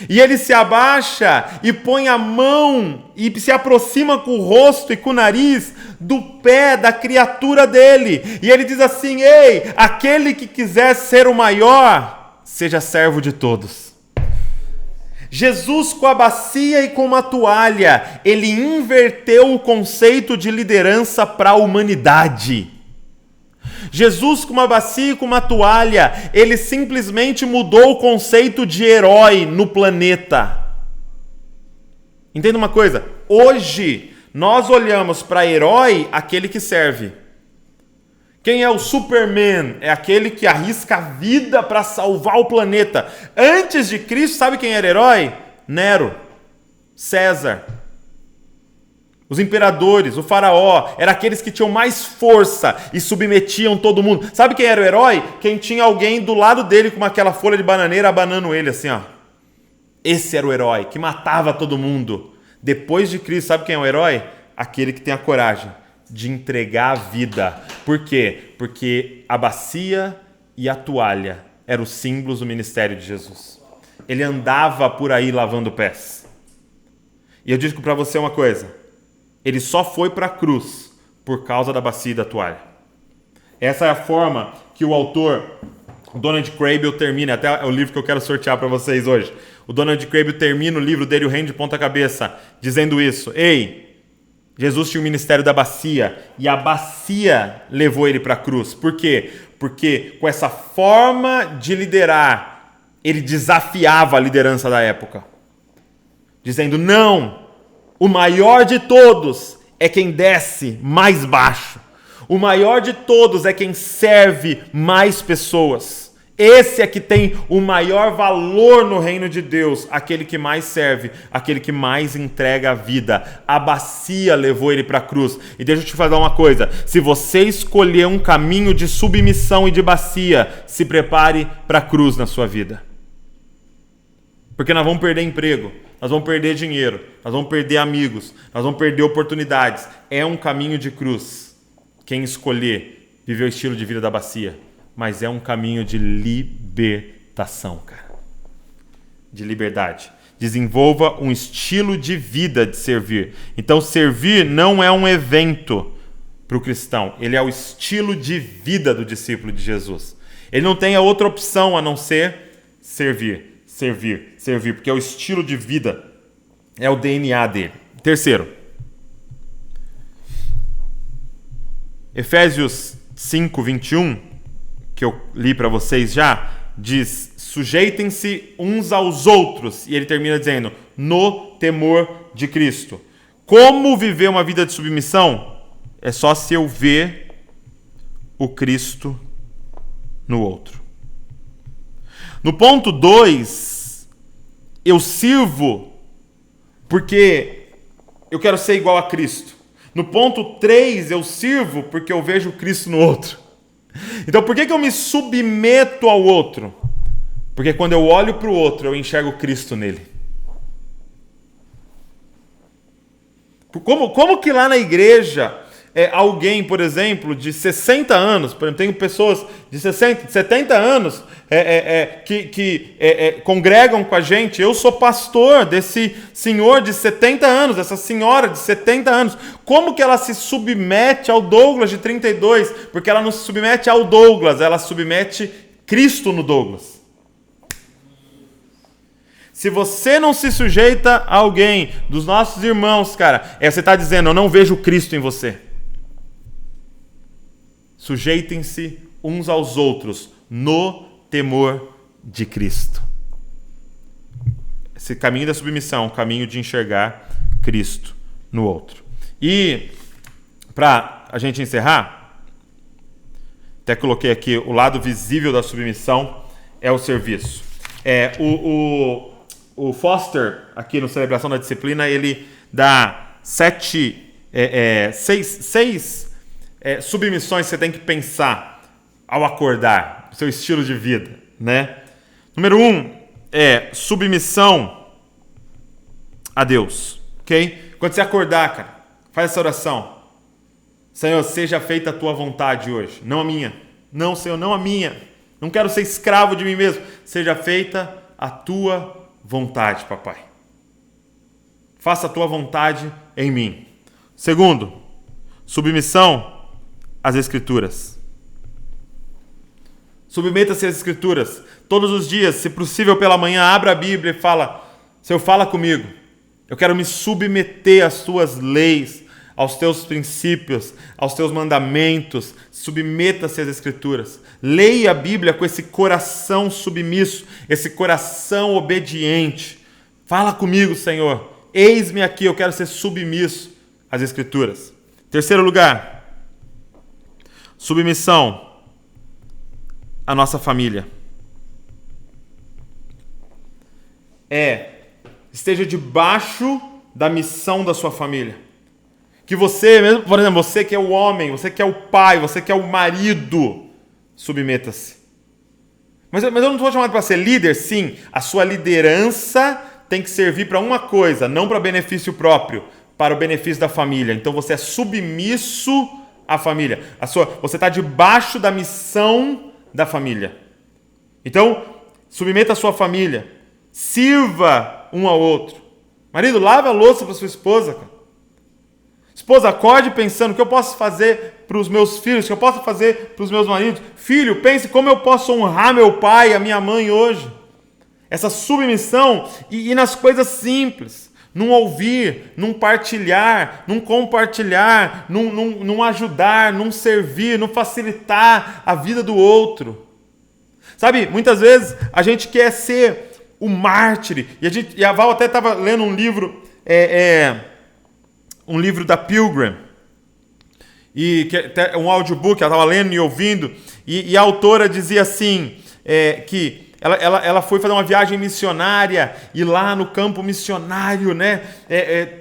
E ele se abaixa e põe a mão e se aproxima com o rosto e com o nariz do pé da criatura dele. E ele diz assim: ei, aquele que quiser ser o maior, seja servo de todos. Jesus, com a bacia e com uma toalha, ele inverteu o conceito de liderança para a humanidade. Jesus, com uma bacia e com uma toalha, ele simplesmente mudou o conceito de herói no planeta. Entenda uma coisa, hoje nós olhamos para herói aquele que serve. Quem é o Superman? É aquele que arrisca a vida para salvar o planeta. Antes de Cristo, sabe quem era herói? Nero, César. Os imperadores, o faraó, eram aqueles que tinham mais força e submetiam todo mundo. Sabe quem era o herói? Quem tinha alguém do lado dele com aquela folha de bananeira abanando ele assim, ó. Esse era o herói, que matava todo mundo. Depois de Cristo, sabe quem é o herói? Aquele que tem a coragem de entregar a vida. Por quê? Porque a bacia e a toalha eram os símbolos do ministério de Jesus. Ele andava por aí lavando pés. E eu digo para você uma coisa. Ele só foi para a cruz por causa da bacia e da toalha. Essa é a forma que o autor Donald Kraybill termina, até é o livro que eu quero sortear para vocês hoje. O Donald Kraybill termina o livro dele, O Reino de Ponta Cabeça, dizendo isso. Ei, Jesus tinha o ministério da bacia e a bacia levou ele para a cruz. Por quê? Porque com essa forma de liderar, ele desafiava a liderança da época. Dizendo, não, o maior de todos é quem desce mais baixo. O maior de todos é quem serve mais pessoas. Esse é que tem o maior valor no reino de Deus, aquele que mais serve, aquele que mais entrega a vida. A bacia levou ele para a cruz. E deixa eu te falar uma coisa, se você escolher um caminho de submissão e de bacia, se prepare para a cruz na sua vida. Porque nós vamos perder emprego, nós vamos perder dinheiro, nós vamos perder amigos, nós vamos perder oportunidades. É um caminho de cruz. Quem escolher viver o estilo de vida da bacia, mas é um caminho de libertação, cara. De liberdade. Desenvolva um estilo de vida de servir. Então, servir não é um evento para o cristão. Ele é o estilo de vida do discípulo de Jesus. Ele não tem a outra opção a não ser servir. Servir, porque é o estilo de vida, é o DNA dele. Terceiro, Efésios 5, 21, que eu li para vocês já, diz, sujeitem-se uns aos outros, e ele termina dizendo, no temor de Cristo. Como viver uma vida de submissão? É só se eu ver o Cristo no outro. No ponto 2, eu sirvo porque eu quero ser igual a Cristo. No ponto 3, eu sirvo porque eu vejo Cristo no outro. Então, por que eu me submeto ao outro? Porque quando eu olho para o outro, eu enxergo Cristo nele. Como que lá na igreja... alguém, por exemplo, de 60 anos, por exemplo, tenho pessoas de 60, 70 anos que congregam com a gente. Eu sou pastor desse senhor de 70 anos, dessa senhora de 70 anos. Como que ela se submete ao Douglas de 32? Porque ela não se submete ao Douglas, ela submete Cristo no Douglas. Se você não se sujeita a alguém dos nossos irmãos, cara, você está dizendo, eu não vejo Cristo em você. Sujeitem-se uns aos outros no temor de Cristo. Esse caminho da submissão, o caminho de enxergar Cristo no outro. E, para a gente encerrar, até coloquei aqui o lado visível da submissão é o serviço. O Foster, aqui no Celebração da Disciplina, ele dá seis submissões que você tem que pensar ao acordar. o seu estilo de vida, né? Número 1 é submissão a Deus, ok? Quando você acordar, cara, faz essa oração. Senhor, seja feita a tua vontade hoje, não a minha. Não, Senhor, não a minha. Não quero ser escravo de mim mesmo. Seja feita a tua vontade, papai. Faça a tua vontade em mim. Segundo, submissão às Escrituras. Submeta-se às Escrituras. Todos os dias, se possível pela manhã, abra a Bíblia e fala: Senhor, fala comigo. Eu quero me submeter às tuas leis, aos teus princípios, aos teus mandamentos. Submeta-se às Escrituras. Leia a Bíblia com esse coração submisso, esse coração obediente. Fala comigo, Senhor. Eis-me aqui, eu quero ser submisso às Escrituras. Terceiro lugar, submissão à nossa família. Esteja debaixo da missão da sua família. Que você, mesmo, por exemplo, você que é o homem, você que é o pai, você que é o marido, submeta-se. Mas eu não estou chamado para ser líder, sim. A sua liderança tem que servir para uma coisa, não para benefício próprio, para o benefício da família. Então você é submisso à família. Você está debaixo da missão da família. Então, submeta a sua família. Sirva um ao outro. Marido, lava a louça para sua esposa, cara. Esposa, acorde pensando o que eu posso fazer para os meus filhos, o que eu posso fazer para os meus maridos. Filho, pense como eu posso honrar meu pai e a minha mãe hoje. Essa submissão e nas coisas simples. Num ouvir, num partilhar, num compartilhar, num ajudar, num servir, num facilitar a vida do outro. Sabe, muitas vezes a gente quer ser o mártir. E a Val até estava lendo um livro... um livro da Pilgrim, e que é um audiobook, ela estava lendo e ouvindo, e a autora dizia assim, que ela foi fazer uma viagem missionária, e lá no campo missionário, né,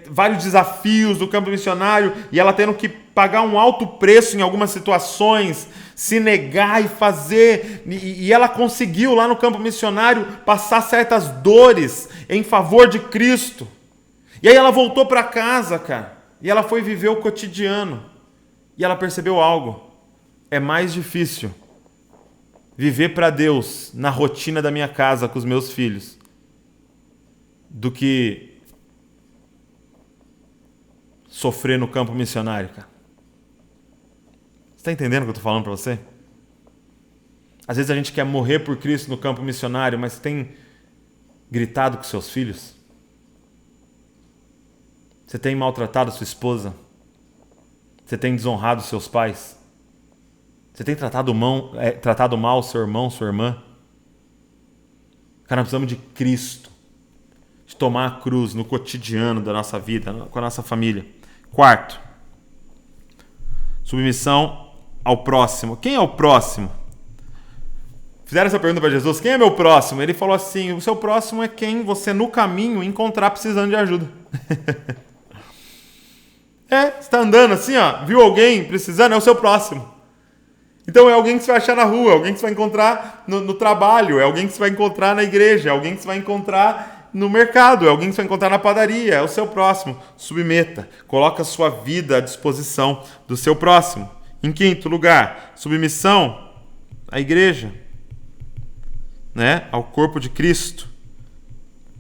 vários desafios do campo missionário, e ela tendo que pagar um alto preço em algumas situações, se negar e fazer, e ela conseguiu lá no campo missionário passar certas dores em favor de Cristo. E aí ela voltou para casa, cara. E ela foi viver o cotidiano. E ela percebeu algo. É mais difícil viver para Deus na rotina da minha casa com os meus filhos do que sofrer no campo missionário, cara. Você está entendendo o que eu estou falando para você? Às vezes a gente quer morrer por Cristo no campo missionário, mas tem gritado com seus filhos? Você tem maltratado sua esposa? Você tem desonrado seus pais? Você tem tratado mal seu irmão, sua irmã? Cara, nós precisamos de Cristo. De tomar a cruz no cotidiano da nossa vida, com a nossa família. Quarto, submissão ao próximo. Quem é o próximo? Fizeram essa pergunta para Jesus. Quem é meu próximo? Ele falou assim, o seu próximo é quem você no caminho encontrar precisando de ajuda. Você está andando assim, ó, viu alguém precisando, é o seu próximo. Então é alguém que você vai achar na rua, é alguém que você vai encontrar no trabalho, é alguém que você vai encontrar na igreja, é alguém que você vai encontrar no mercado, é alguém que você vai encontrar na padaria, é o seu próximo. Submeta, coloca a sua vida à disposição do seu próximo. Em quinto lugar, submissão à igreja, né? Ao corpo de Cristo.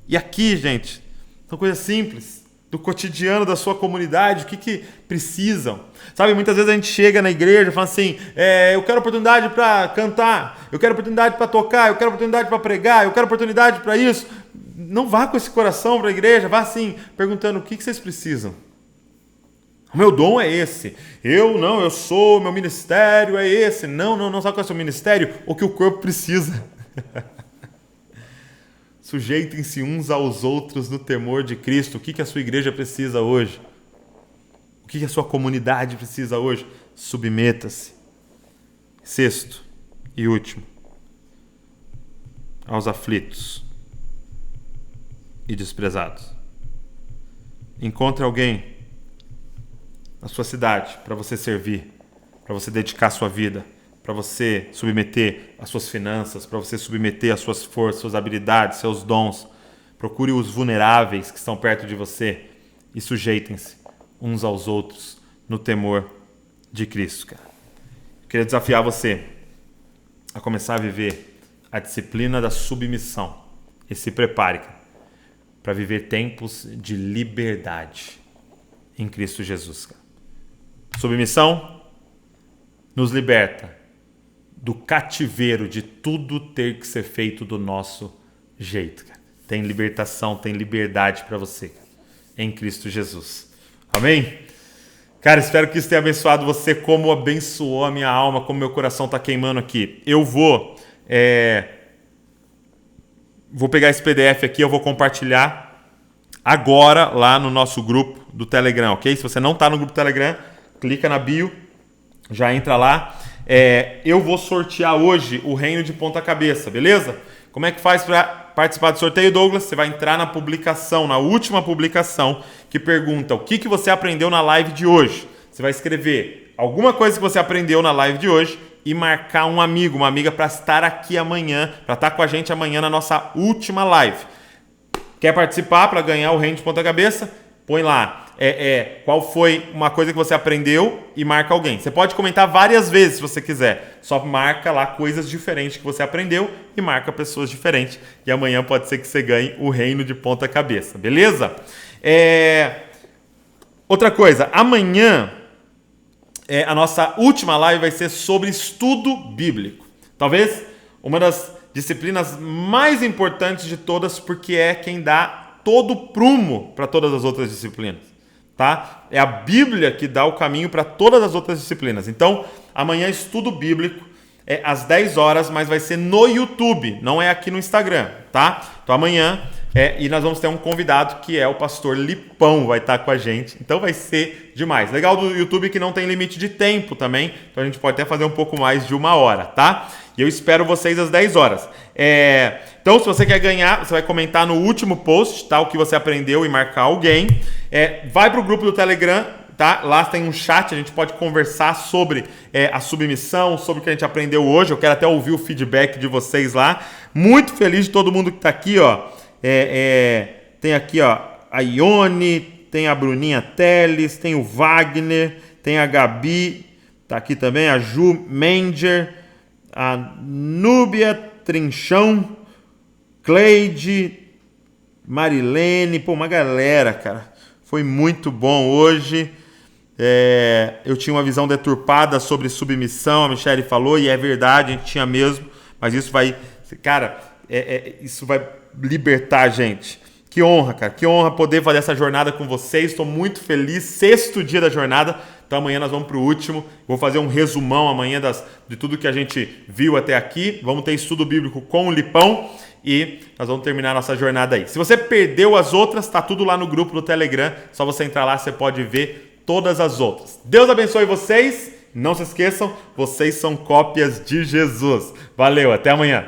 E aqui, gente, são coisas simples. Do cotidiano da sua comunidade, o que precisam. Sabe, muitas vezes a gente chega na igreja e fala assim, eu quero oportunidade para cantar, eu quero oportunidade para tocar, eu quero oportunidade para pregar, eu quero oportunidade para isso. Não vá com esse coração para a igreja, vá assim, perguntando o que vocês precisam. O meu dom é esse. Eu sou, meu ministério é esse. Não, sabe qual é o seu ministério? O que o corpo precisa. Sujeitem-se uns aos outros no temor de Cristo. O que a sua igreja precisa hoje? O que a sua comunidade precisa hoje? Submeta-se. Sexto e último, aos aflitos e desprezados. Encontre alguém na sua cidade para você servir, para você dedicar sua vida, para você submeter as suas finanças, para você submeter as suas forças, suas habilidades, seus dons. Procure os vulneráveis que estão perto de você e sujeitem-se uns aos outros no temor de Cristo, cara. Eu queria desafiar você a começar a viver a disciplina da submissão. E se prepare, cara, para viver tempos de liberdade em Cristo Jesus, cara. Submissão nos liberta do cativeiro de tudo ter que ser feito do nosso jeito, cara. Tem libertação, tem liberdade para você, cara, em Cristo Jesus. Amém? Cara, espero que isso tenha abençoado você como abençoou a minha alma, como meu coração está queimando aqui. Eu vou pegar esse PDF aqui, eu vou compartilhar agora lá no nosso grupo do Telegram, ok? Se você não está no grupo do Telegram, clica na bio, já entra lá. Eu vou sortear hoje o Reino de Ponta Cabeça, beleza? Como é que faz para participar do sorteio, Douglas? Você vai entrar na publicação, na última publicação, que pergunta o que você aprendeu na live de hoje. Você vai escrever alguma coisa que você aprendeu na live de hoje e marcar um amigo, uma amiga para estar aqui amanhã, para estar com a gente amanhã na nossa última live. Quer participar para ganhar o Reino de Ponta Cabeça? Põe lá. Qual foi uma coisa que você aprendeu e marca alguém. Você pode comentar várias vezes se você quiser. Só marca lá coisas diferentes que você aprendeu e marca pessoas diferentes. E amanhã pode ser que você ganhe o Reino de Ponta Cabeça. Beleza? Outra coisa. Amanhã a nossa última live vai ser sobre estudo bíblico. Talvez uma das disciplinas mais importantes de todas, porque é quem dá todo o prumo para todas as outras disciplinas. Tá? É a Bíblia que dá o caminho para todas as outras disciplinas. Então, amanhã estudo bíblico às 10 horas, mas vai ser no YouTube, não é aqui no Instagram, tá? Então amanhã, e nós vamos ter um convidado que é o pastor Lipão, vai estar com a gente. Então vai ser demais. Legal do YouTube que não tem limite de tempo também, então a gente pode até fazer um pouco mais de 1 hora, tá? E eu espero vocês às 10 horas. Então, se você quer ganhar, você vai comentar no último post, tá? O que você aprendeu e marcar alguém. Vai para o grupo do Telegram, tá? Lá tem um chat, a gente pode conversar sobre a submissão, sobre o que a gente aprendeu hoje. Eu quero até ouvir o feedback de vocês lá. Muito feliz de todo mundo que está aqui, ó. Tem aqui, ó, a Ione, tem a Bruninha Teles, tem o Wagner, tem a Gabi, tá aqui também, a Ju Menger, a Núbia Trinchão, Cleide, Marilene, pô, uma galera, cara. Foi muito bom hoje. Eu tinha uma visão deturpada sobre submissão, a Michelle falou, e é verdade, a gente tinha mesmo, mas isso vai, cara, isso vai libertar a gente. Que honra, cara, que honra poder fazer essa jornada com vocês, estou muito feliz, 6º dia da jornada, então amanhã nós vamos para o último, vou fazer um resumão amanhã de tudo que a gente viu até aqui, vamos ter estudo bíblico com o Lipão, e nós vamos terminar a nossa jornada aí. Se você perdeu as outras, tá tudo lá no grupo do Telegram, só você entrar lá, você pode ver todas as outras. Deus abençoe vocês, não se esqueçam, vocês são cópias de Jesus. Valeu, até amanhã.